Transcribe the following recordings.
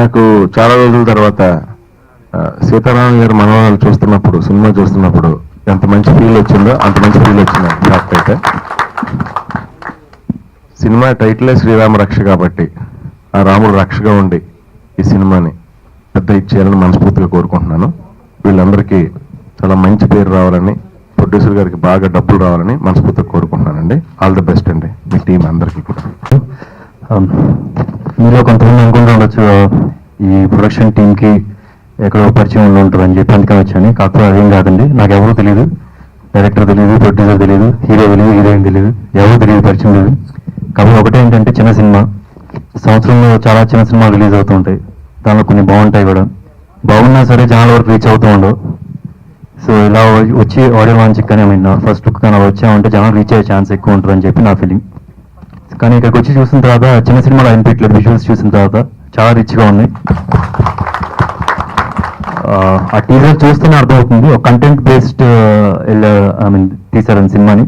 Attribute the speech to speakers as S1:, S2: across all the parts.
S1: నాకు చాలా రోజుల తర్వాత సీతారామన్ గారు మనవరాలు చూస్తున్నప్పుడు, సినిమా చూస్తున్నప్పుడు ఎంత మంచి ఫీల్ వచ్చిందో అంత మంచి ఫీల్ వచ్చింది. ఫ్యాక్ట్ అయితే సినిమా టైటిలే శ్రీరామ రక్ష కాబట్టి ఆ రాముడు రక్షగా ఉండి ఈ సినిమాని పెద్ద ఇచ్చేయాలని మనస్ఫూర్తిగా కోరుకుంటున్నాను. వీళ్ళందరికీ చాలా మంచి పేరు రావాలని, ప్రొడ్యూసర్ గారికి బాగా డబ్బులు రావాలని మనస్ఫూర్తిగా కోరుకుంటున్నానండి. ఆల్ ది బెస్ట్ అండి మీ టీం అందరికీ కూడా.
S2: మీలో కొంతమంది అనుకుంటూ ఉండొచ్చు ఈ ప్రొడక్షన్ టీంకి ఎక్కడో పరిచయం ఉంటారని చెప్పి అందుకని వచ్చాను. కాకపోతే అదేం కాదండి. నాకు ఎవరు తెలియదు, డైరెక్టర్ తెలియదు, ప్రొడ్యూసర్ తెలియదు, హీరో తెలియదు, హీరోయిన్ తెలియదు, ఎవరు తెలియదు, పరిచయం లేదు. కాబట్టి ఒకటే ఏంటంటే చిన్న సినిమా, సంవత్సరంలో చాలా చిన్న సినిమాలు రిలీజ్ అవుతూ ఉంటాయి. దానిలో కొన్ని బాగుంటాయి కూడా, బాగున్నా సరే జనాల వరకు రీచ్ అవుతూ ఉండవు. సో ఇలా వచ్చి ఆడియో లాంచ్కి కానీ ఫస్ట్ లుక్ కానీ వచ్చామంటే జనాలు రీచ్ అయ్యే ఛాన్స్ ఎక్కువ ఉంటుందని చెప్పి నా ఫీలింగ్. కానీ ఇక్కడికి వచ్చి చూసిన తర్వాత చిన్న సినిమాలో అనిపించలేదు, విజువల్స్ చూసిన తర్వాత చాలా రిచ్గా ఉన్నాయి. ఆ టీజర్ చూస్తేనే అర్థమవుతుంది ఒక కంటెంట్ బేస్డ్ తీశారని సినిమాని.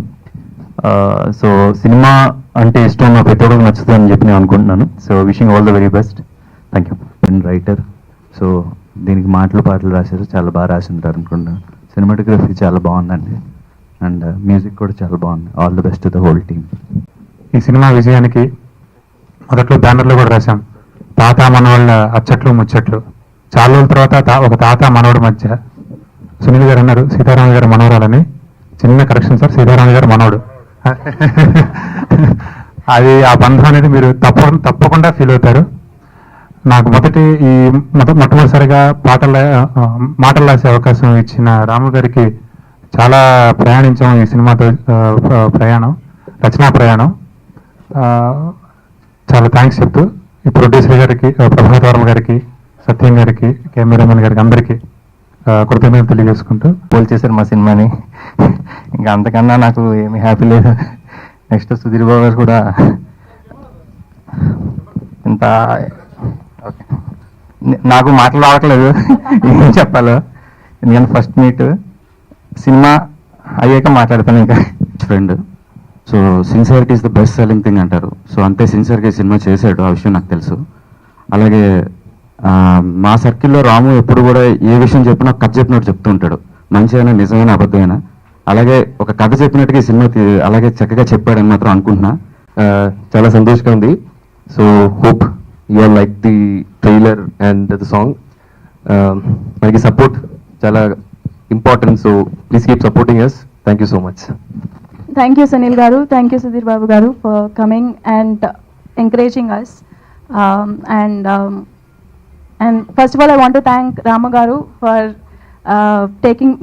S2: సో సినిమా అంటే ఇష్టం నా ప్రతి ఒక్కరికి నచ్చుతుందని చెప్పి నేను అనుకుంటున్నాను. So wishing all the very best. Thank you.
S3: Writer, so దీనికి మాటలు పాటలు రాశారు, చాలా బాగా రాసి ఉంటారు అనుకుంటున్నాను. సినిమాటోగ్రఫీ చాలా బాగుందండి, అండ్ మ్యూజిక్ కూడా చాలా బాగుంది. All the best to the whole team.
S4: ఈ సినిమా విజయానికి మొదట్లో బ్యానర్లో కూడా రాశాం, తాత మనవాళ్ళ అచ్చట్లు ముచ్చట్లు. చాలా రోజుల తర్వాత ఒక తాత మనవడి మధ్య సునీల్ గారు అన్నారు సీతారామ గారు మనవరాలని. చిన్న కరెక్షన్ సార్, సీతారామ గారు మనవడు. అది ఆ బంధం అనేది మీరు తప్పకుండా ఫీల్ అవుతారు. నాకు మొట్టమొదటిసారిగా మాటలు రాసే అవకాశం ఇచ్చిన రాము గారికి చాలా ప్రయాణించాం ఈ సినిమాతో. రచనా ప్రయాణం. చాలా థ్యాంక్స్ చెప్తూ ఈ ప్రొడ్యూసర్ గారికి, ప్రభాత్ వర్మ గారికి, సత్యం గారికి, కెమెరామెన్ గారికి అందరికీ కృతజ్ఞతలు తెలియజేసుకుంటూ
S2: పోల్ చేశారు మా సినిమాని. ఇంకా అంతకన్నా నాకు ఏమీ హ్యాపీ లేదు. నెక్స్ట్ సుధీర్ బాబు గారు కూడా ఇంత ఓకే, నాకు మాటలు రావట్లేదు ఏం చెప్పాలో. నేను ఫస్ట్ మీట్ సినిమా అయ్యాక మాట్లాడతాను. ఇంకా
S3: friend, so sincerity is the best selling thing అంటారు. సో అంతే సిన్సియర్గా సినిమా చేశాడు, ఆ విషయం నాకు తెలుసు. అలాగే మా సర్కిల్లో రాము ఎప్పుడు కూడా ఏ విషయం చెప్పినా కథ చెప్పినట్టు చెప్తూ ఉంటాడు, మంచి అయినా నిజమైన అబద్ధమైనా. అలాగే ఒక కథ చెప్పినట్టుగా ఈ సినిమా అలాగే చక్కగా చెప్పాడని మాత్రం అనుకుంటున్నా.
S1: చాలా సంతోషంగా ఉంది. So hope you are like the trailer and the song. మనకి సపోర్ట్ చాలా important, so please keep supporting us. Thank you so much.
S5: Thank you, Sunil Garu. Thank you, Sudhir Babu Garu, for coming and encouraging us. And first of all, I want to thank Rama Garu for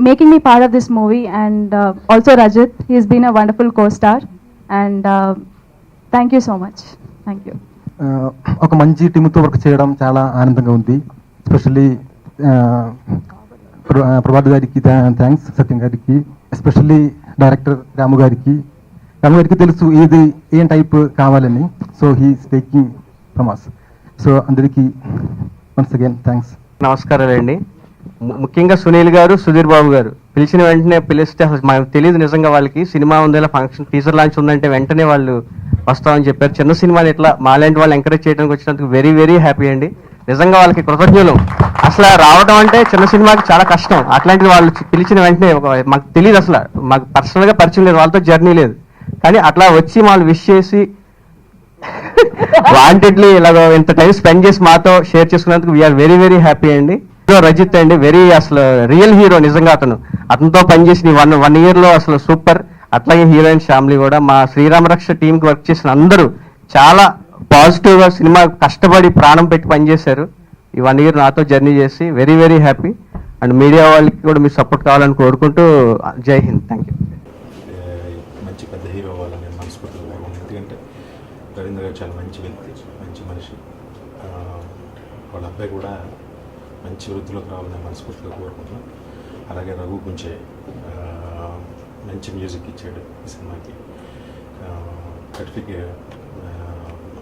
S5: making me part of this movie, and also Rajat. He's been a wonderful co-star, and thank you so much. Thank you.
S6: ఒక మంచి టీంతో work చేయడం చాలా ఆనందంగా ఉంది. Especially Prabhat గారికి thanks, సత్యం గారికి, especially director రాము గారికి తెలుసు ఏం టైప్ కావాలని. So he's taking from us. So అందరికీ వన్స్ అగైన్ థ్యాంక్స్.
S2: నమస్కారాలండి. ముఖ్యంగా సునీల్ గారు, సుధీర్ బాబు గారు పిలిచిన వెంటనే పిలిస్తే అసలు మాకు తెలియదు నిజంగా వాళ్ళకి సినిమా ఉందేలా ఫంక్షన్ టీజర్ లాంచ్ ఉందంటే వెంటనే వాళ్ళు వస్తామని చెప్పారు. చిన్న సినిమాని ఇట్లా మాలాంటి వాళ్ళు ఎంకరేజ్ చేయడానికి వచ్చినందుకు వెరీ వెరీ హ్యాపీ అండి. నిజంగా వాళ్ళకి కృతజ్ఞులు. అసలు రావడం అంటే చిన్న సినిమాకి చాలా కష్టం. అట్లాంటిది వాళ్ళు పిలిచిన వెంటనే మాకు తెలియదు, అసలు మాకు పర్సనల్గా పరిచయం లేదు, వాళ్ళతో జర్నీ లేదు. కానీ అట్లా వచ్చి వాళ్ళు విష్ చేసి వాంటెడ్లీ ఇలాగ ఇంత టైం స్పెండ్ చేసి మాతో షేర్ చేసుకున్నందుకు వీఆర్ వెరీ వెరీ హ్యాపీ అండి. రజిత్ అండి, వెరీ అసలు రియల్ హీరో. నిజంగా అతనితో పనిచేసిన వన్ ఇయర్లో అసలు సూపర్. అట్లాగే హీరోయిన్ ఫ్యామిలీ కూడా, మా శ్రీరామ రక్ష టీంకి వర్క్ చేసిన అందరూ చాలా పాజిటివ్గా సినిమా కష్టపడి ప్రాణం పెట్టి పనిచేశారు. ఈ 1 year నాతో జర్నీ చేసి very very happy. And media వాళ్ళకి కూడా మీరు సపోర్ట్ కావాలని కోరుకుంటూ జై హింద్. Thank you.
S7: మంచి పెద్ద హీరో అవ్వాలని మనస్ఫూర్తిగా, ఎందుకంటే రవీంద్ర గారు చాలా మంచి వ్యక్తి, మంచి మనిషి. వాళ్ళ అబ్బాయి కూడా మంచి వృత్తిలోకి రావాలని మనస్ఫూర్తిగా కోరుకుంటున్నాం. అలాగే రఘు కొంచెం మంచి మ్యూజిక్ ఇచ్చాడు ఈ సినిమాకి.